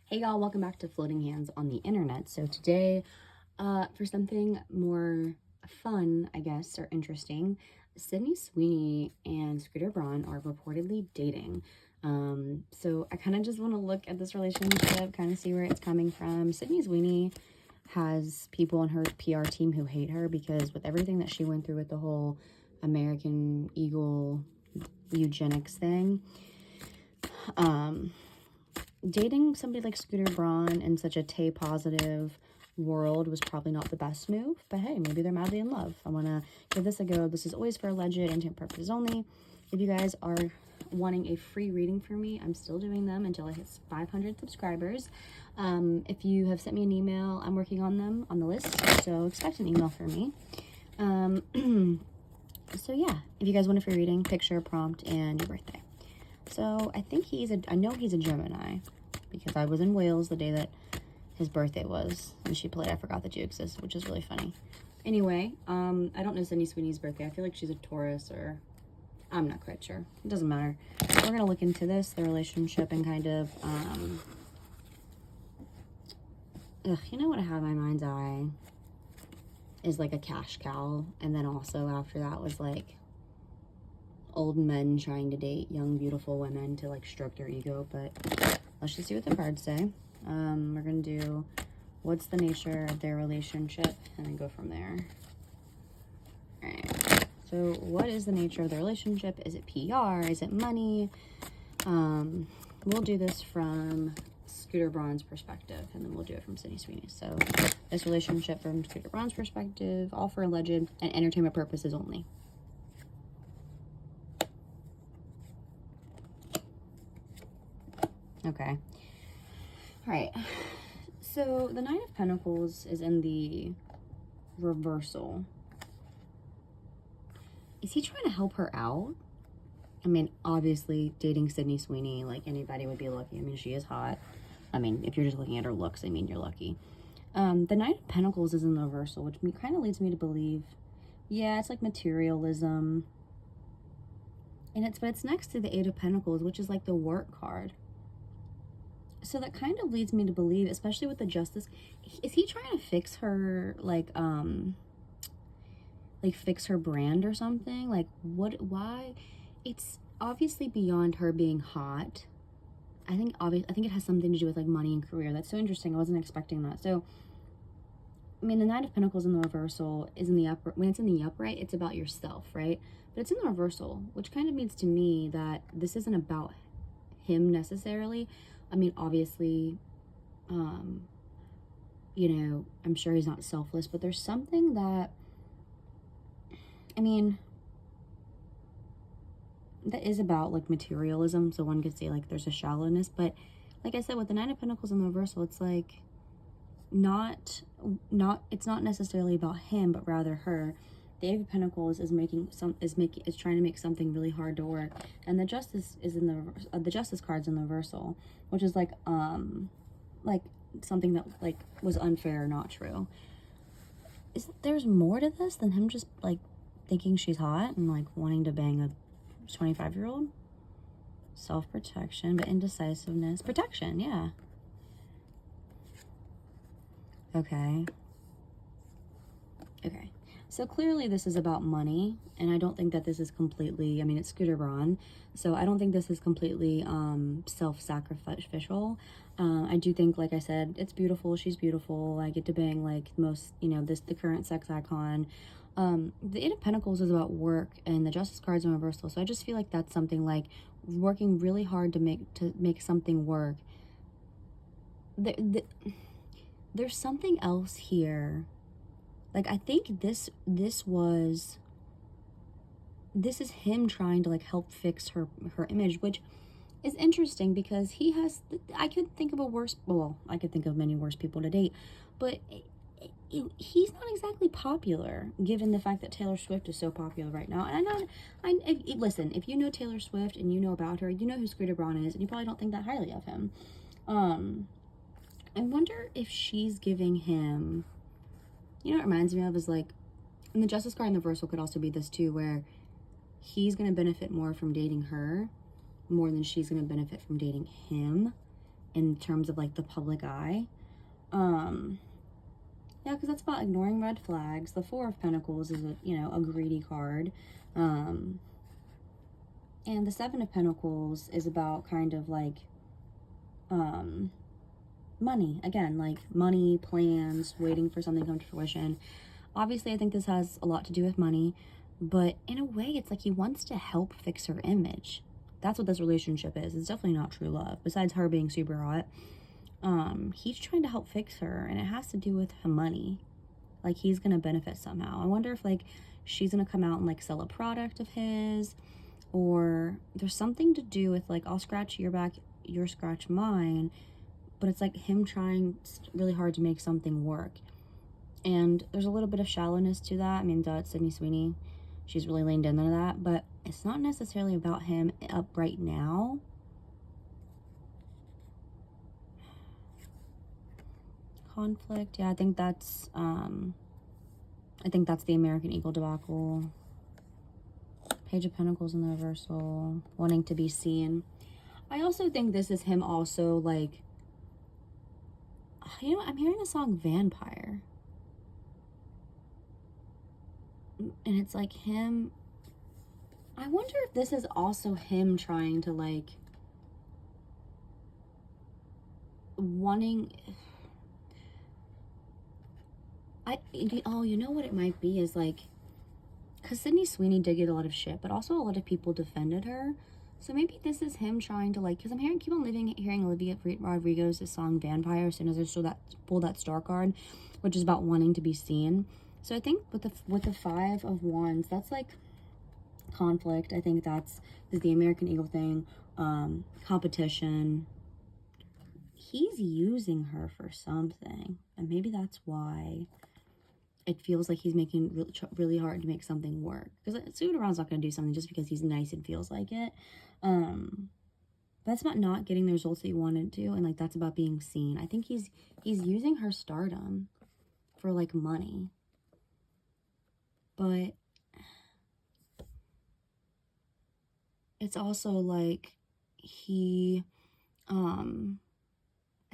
Hey y'all, welcome back to Floating Hands on the Internet. So today, for something more fun, I guess, or interesting, Sydney Sweeney and Scooter Braun are reportedly dating. So I kind of just want to look at this relationship, kind of see where it's coming from. Sydney Sweeney has people on her PR team who hate her because with everything that she went through with the whole American Eagle eugenics thing, dating somebody like Scooter Braun in such a Tay positive world was probably not the best move, but hey, maybe they're madly in love. I want to give this a go. This is always for alleged intent purposes only. If you guys are wanting a free reading from me, I'm still doing them until I hit 500 subscribers. If you have sent me an email, I'm working on them on the list, so expect an email from me. So yeah, if you guys want a free reading, picture, prompt, and your birthday. So I think I know he's a Gemini because I was in Wales the day that his birthday was and she played I Forgot That You Exist, which is really funny. Anyway, I don't know Sydney Sweeney's birthday. I feel like she's a Taurus or I'm not quite sure. It doesn't matter. We're going to look into this, the relationship, and kind of, you know what I have in my mind's eye is like a cash cow. And then also after that was like old men trying to date young beautiful women to like stroke their ego. But let's just see what the cards say. We're gonna do what's the nature of their relationship and then go from there. All right, so what is the nature of the relationship? Is it PR? Is it money? We'll do this from Scooter Braun's perspective, and then we'll do it from Sydney Sweeney. So this relationship from Scooter Braun's perspective, all for alleged and entertainment purposes only. Okay. All right. So the Nine of Pentacles is in the reversal. Is he trying to help her out? I mean, obviously, dating Sydney Sweeney, like anybody would be lucky. I mean, she is hot. I mean, if you're just looking at her looks, I mean, you're lucky. The Nine of Pentacles is in the reversal, which kind of leads me to believe, yeah, it's like materialism. But it's next to the Eight of Pentacles, which is like the work card. So that kind of leads me to believe, especially with the Justice, is he trying to fix her, like fix her brand or something? Like, why? It's obviously beyond her being hot. I think it has something to do with, like, money and career. That's so interesting. I wasn't expecting that. So, I mean, the Nine of Pentacles in the reversal is in the upright. When it's in the upright, it's about yourself, right? But it's in the reversal, which kind of means to me that this isn't about him necessarily. I mean, obviously, you know, I'm sure he's not selfless, but there's something that, I mean, that is about, like, materialism. So one could say, like, there's a shallowness. But like I said, with the Nine of Pentacles in the reversal, it's like it's not necessarily about him, but rather her. The Eight of Pentacles is trying to make something really hard to work, and the Justice is in the Justice card's in the reversal, which is like something that like was unfair or not true. There's more to this than him just like thinking she's hot and like wanting to bang a 25-year-old? Self-protection, but indecisiveness. Protection, yeah. Okay. So clearly this is about money, and I don't think that this is completely, I mean, it's Scooter Braun, so I don't think this is completely self-sacrificial. I do think, like I said, it's beautiful. She's beautiful. I get to bang, like, most, you know, the current sex icon. The Eight of Pentacles is about work, and the Justice card's in reversal, so I just feel like that's something like working really hard to make something work. There's something else here. Like, I think this is him trying to, like, help fix her image, which is interesting because I could think of I could think of many worse people to date, but he's not exactly popular, given the fact that Taylor Swift is so popular right now. And listen, if you know Taylor Swift and you know about her, you know who Scooter Braun is, and you probably don't think that highly of him. I wonder if she's giving him, you know what it reminds me of is like, and the Justice card in the reversal could also be this too, where he's going to benefit more from dating her more than she's going to benefit from dating him. in terms of like the public eye. Yeah, because that's about ignoring red flags. The Four of Pentacles is a greedy card. And the Seven of Pentacles is about kind of like money. Again, like money, plans, waiting for something to come to fruition. Obviously, I think this has a lot to do with money, but in a way, it's like he wants to help fix her image. That's what this relationship is. It's definitely not true love. Besides her being super hot, he's trying to help fix her, and it has to do with her money. Like, he's gonna benefit somehow. I wonder if like she's gonna come out and like sell a product of his, or there's something to do with like, I'll scratch your back, you'll scratch mine, but it's like him trying really hard to make something work. And there's a little bit of shallowness to that. I mean, duh, it's Sydney Sweeney. She's really leaned into that, but it's not necessarily about him up right now. Conflict, yeah, I think that's the American Eagle debacle. Page of Pentacles in the reversal, wanting to be seen. I also think this is him also, like, I'm hearing the song Vampire. And it's like him, I wonder if this is also him trying to like, wanting, you know what it might be is like, because Sydney Sweeney did get a lot of shit, but also a lot of people defended her. So maybe this is him trying to like, because I'm hearing Olivia Rodrigo's song Vampire as soon as I pull that star card, which is about wanting to be seen. So I think with the Five of Wands, that's like conflict. I think that's the American Eagle thing, competition. He's using her for something, and maybe that's why it feels like he's making really hard to make something work. Because sooner or later, not going to do something just because he's nice and feels like it. That's about not getting the results that you wanted to, and like that's about being seen. I think he's using her stardom for like money. But it's also like he, I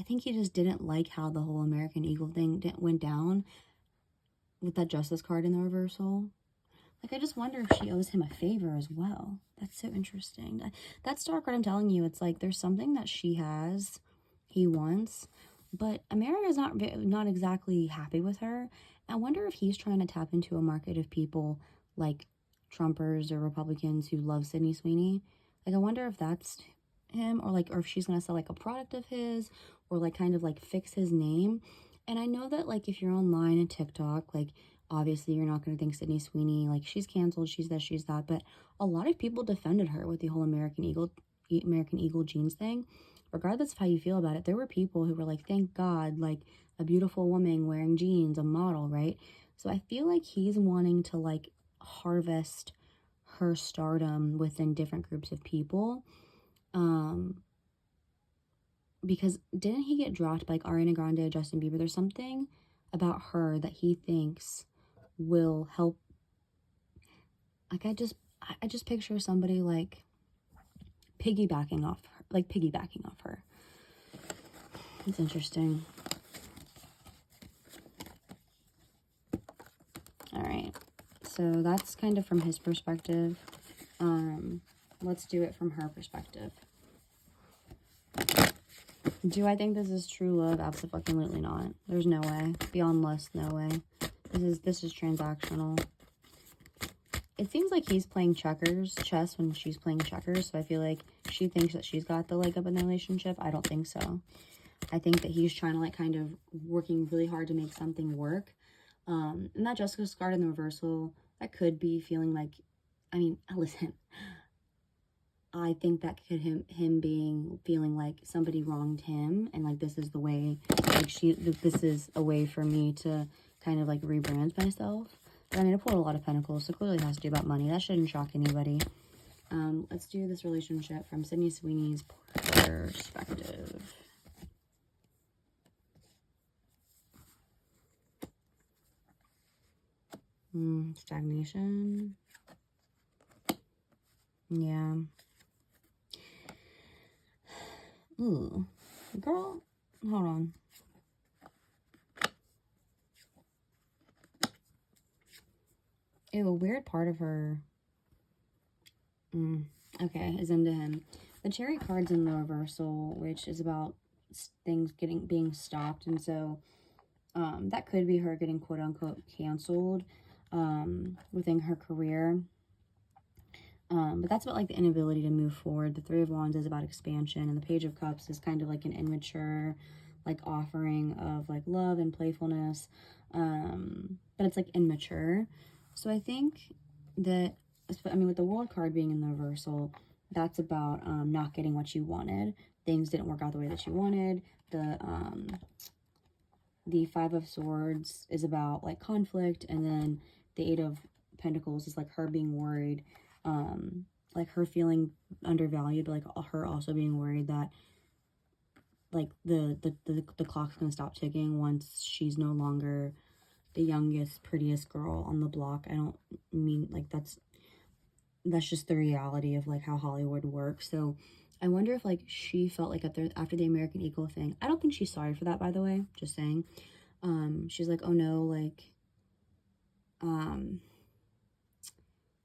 think he just didn't like how the whole American Eagle thing went down with that Justice card in the reversal. Like, I just wonder if she owes him a favor as well. That's so interesting. That star card, I'm telling you, it's like there's something that he wants, but America's not exactly happy with her. I wonder if he's trying to tap into a market of people like Trumpers or Republicans who love Sydney Sweeney. Like, I wonder if that's him, or if she's gonna sell like a product of his, or like kind of like fix his name. And I know that like if you're online and TikTok, like obviously you're not gonna think Sydney Sweeney like she's canceled, she's this, she's that, but a lot of people defended her with the whole American Eagle jeans thing. Regardless of how you feel about it, there were people who were like, thank God, like a beautiful woman wearing jeans, a model, right? So I feel like he's wanting to like harvest her stardom within different groups of people. Because didn't he get dropped by like Ariana Grande, Justin Bieber? There's something about her that he thinks will help. Like I just picture somebody like piggybacking off her. It's interesting. All right, so that's kind of from his perspective. Let's do it from her perspective. Do I think this is true love? Absolutely not. There's no way. Beyond lust, no way. This is transactional. It seems like he's playing chess when she's playing checkers. So I feel like she thinks that she's got the leg up in the relationship. I don't think so. I think that he's trying to like kind of working really hard to make something work. And that Justice card in the reversal, that could be feeling like, I mean, listen, I think that could him feeling like somebody wronged him, and like this is the way, like this is a way for me to kind of like rebrand myself. But I mean, I pulled a lot of pentacles, so clearly it has to do about money. That shouldn't shock anybody. Let's do this relationship from Sydney Sweeney's perspective. Stagnation. Yeah. Ooh. Girl, hold on. Ew, a weird part of her. Okay, is into him. The cherry card's in the reversal, which is about things being stopped, and so that could be her getting quote unquote canceled within her career. But that's about like the inability to move forward. The Three of Wands is about expansion, and the Page of Cups is kind of like an immature, like offering of like love and playfulness. But it's like immature. So I think that, I mean, with the World card being in the reversal, that's about not getting what you wanted. Things didn't work out the way that you wanted. The Five of Swords is about like conflict, and then the Eight of Pentacles is like her being worried, like her feeling undervalued, but like her also being worried that like the clock's gonna stop ticking once she's no longer the youngest, prettiest girl on the block. I don't mean like that's just the reality of like how Hollywood works. So I wonder if like she felt like after the American Eagle thing, I don't think she's sorry for that, by the way, just saying. She's like, oh no, like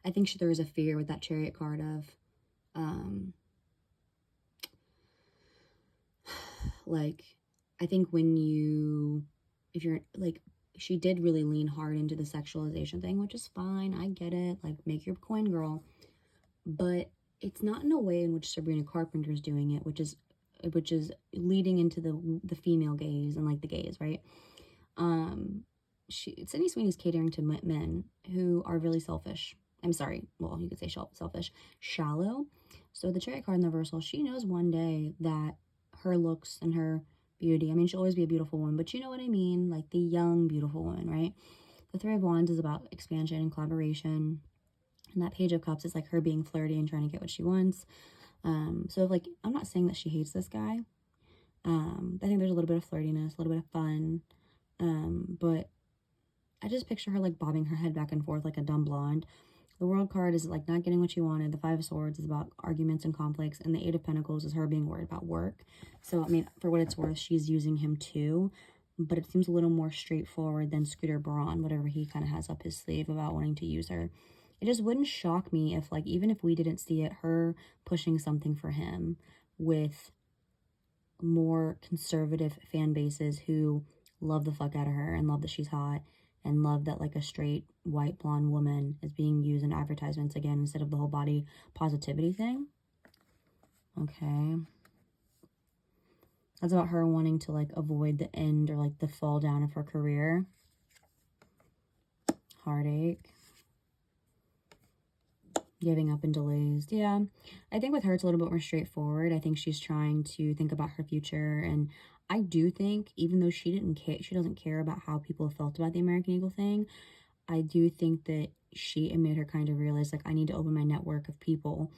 I think there was a fear with that Chariot card of like, I think if you're like, she did really lean hard into the sexualization thing, which is fine. I get it. Like, make your coin, girl. But it's not in a way in which Sabrina Carpenter is doing it, which is leading into the female gaze and like the gaze, right? Sydney Sweeney's catering to men who are really selfish. I'm sorry. Well, you could say selfish, shallow. So the Chariot card in the reversal, she knows one day that her looks and her beauty, I mean, she'll always be a beautiful woman, but you know what I mean? Like the young, beautiful woman, right? The Three of Wands is about expansion and collaboration. And that Page of Cups is like her being flirty and trying to get what she wants. So like, I'm not saying that she hates this guy. I think there's a little bit of flirtiness, a little bit of fun. But I just picture her like bobbing her head back and forth like a dumb blonde. The World card is like not getting what she wanted. The Five of Swords is about arguments and conflicts. And the Eight of Pentacles is her being worried about work. So, I mean, for what it's worth, she's using him too. But it seems a little more straightforward than Scooter Braun, whatever he kind of has up his sleeve about wanting to use her. It just wouldn't shock me if, like, even if we didn't see it, her pushing something for him with more conservative fan bases who love the fuck out of her and love that she's hot and love that like a straight white blonde woman is being used in advertisements again instead of the whole body positivity thing. Okay. That's about her wanting to like avoid the end or like the fall down of her career. Heartache. Giving up and delays. Yeah, I think with her it's a little bit more straightforward. I think she's trying to think about her future, and I do think even though she doesn't care about how people felt about the American Eagle thing, I do think that it made her kind of realize like I need to open my network of people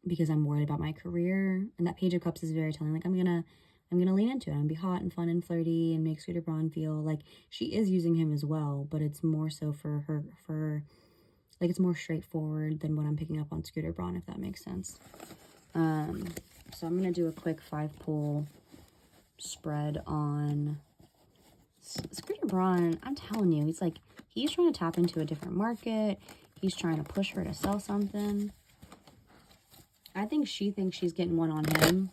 because I'm worried about my career. And that Page of Cups is very telling. Like I'm gonna lean into it and be hot and fun and flirty and make Scooter Braun feel like she is using him as well, but it's more so for her. Like, it's more straightforward than what I'm picking up on Scooter Braun, if that makes sense. So I'm going to do a quick 5-pull spread on Scooter Braun. I'm telling you, he's trying to tap into a different market. He's trying to push her to sell something. I think she thinks she's getting one on him.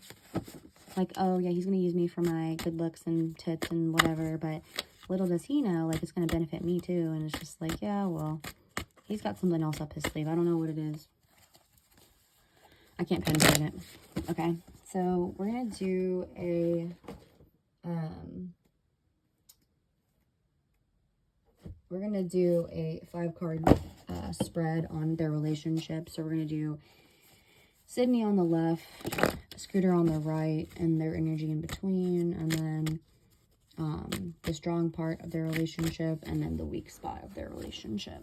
Like, oh, yeah, he's going to use me for my good looks and tits and whatever. But little does he know, like, it's going to benefit me, too. And it's just like, yeah, well, he's got something else up his sleeve. I don't know what it is. I can't pinpoint it. Okay, so we're going to do a, we're going to do a 5-card spread on their relationship. So we're going to do Sydney on the left, Scooter on the right, and their energy in between, and then the strong part of their relationship, and then the weak spot of their relationship.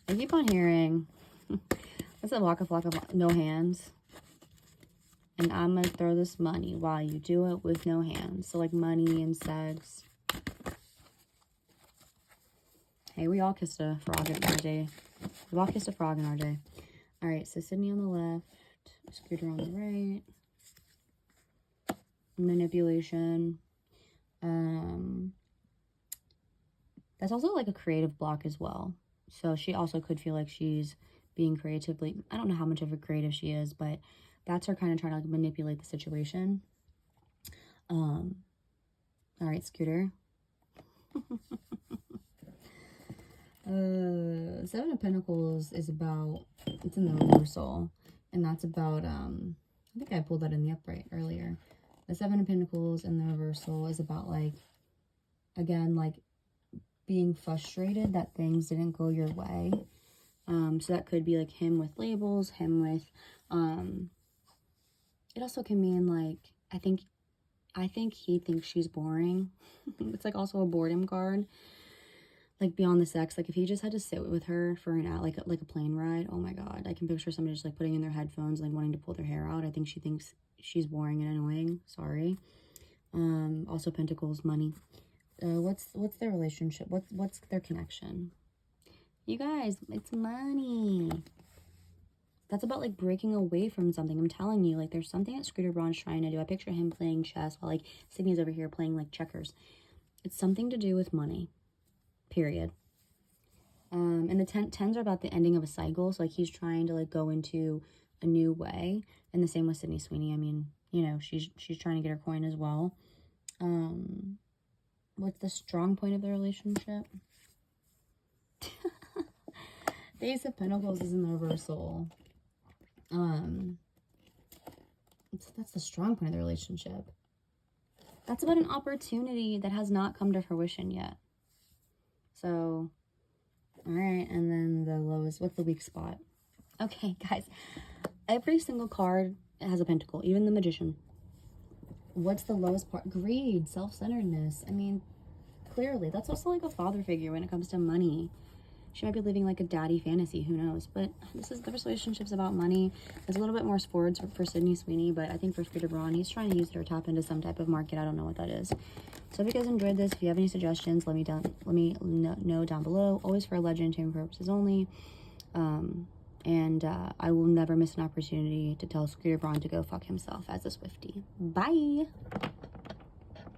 I keep on hearing, what's that flock of no hands? And I'm going to throw this money while you do it with no hands. So like money and sex. Hey, we all kissed a frog in our day. We all kissed a frog in our day. All right, so Sydney on the left, Scooter on the right. Manipulation. That's also like a creative block as well. So she also could feel like she's being creatively, I don't know how much of a creative she is, but that's her kind of trying to like manipulate the situation. All right, Scooter. Seven of Pentacles is about, it's in the reversal, and that's about, I think I pulled that in the upright earlier. The Seven of Pentacles in the reversal is about like, again, like being frustrated that things didn't go your way. So that could be like him with labels, him with, it also can mean like, I think he thinks she's boring. It's like also a boredom card. Like beyond the sex, like if he just had to sit with her for an hour, like a plane ride, oh my god, I can picture somebody just like putting in their headphones, like wanting to pull their hair out. I think she thinks she's boring and annoying. Sorry. Also Pentacles, money. What's their relationship? What's their connection? You guys, it's money. That's about like breaking away from something. I'm telling you, like there's something that Scooter Braun's trying to do. I picture him playing chess while like Sydney's over here playing like checkers. It's something to do with money. Period. And the tens are about the ending of a cycle. So like he's trying to like go into a new way. And the same with Sydney Sweeney. I mean, you know, she's trying to get her coin as well. What's the strong point of the relationship? The Ace of Pentacles is in the reversal. That's the strong point of the relationship. That's about an opportunity that has not come to fruition yet. So, all right, and then the lowest, what's the weak spot? Okay, guys, every single card has a pentacle, even the Magician. What's the lowest part? Greed, self-centeredness. I mean, clearly, that's also like a father figure when it comes to money. She might be living like a daddy fantasy, who knows? But this relationship's about money. There's a little bit more sports for Sydney Sweeney, but I think for Scooter Braun, he's trying to use her tap into some type of market. I don't know what that is. So if you guys enjoyed this, if you have any suggestions, let me know down below. Always for legend and purposes only. I will never miss an opportunity to tell Scooter Braun to go fuck himself as a Swiftie. Bye!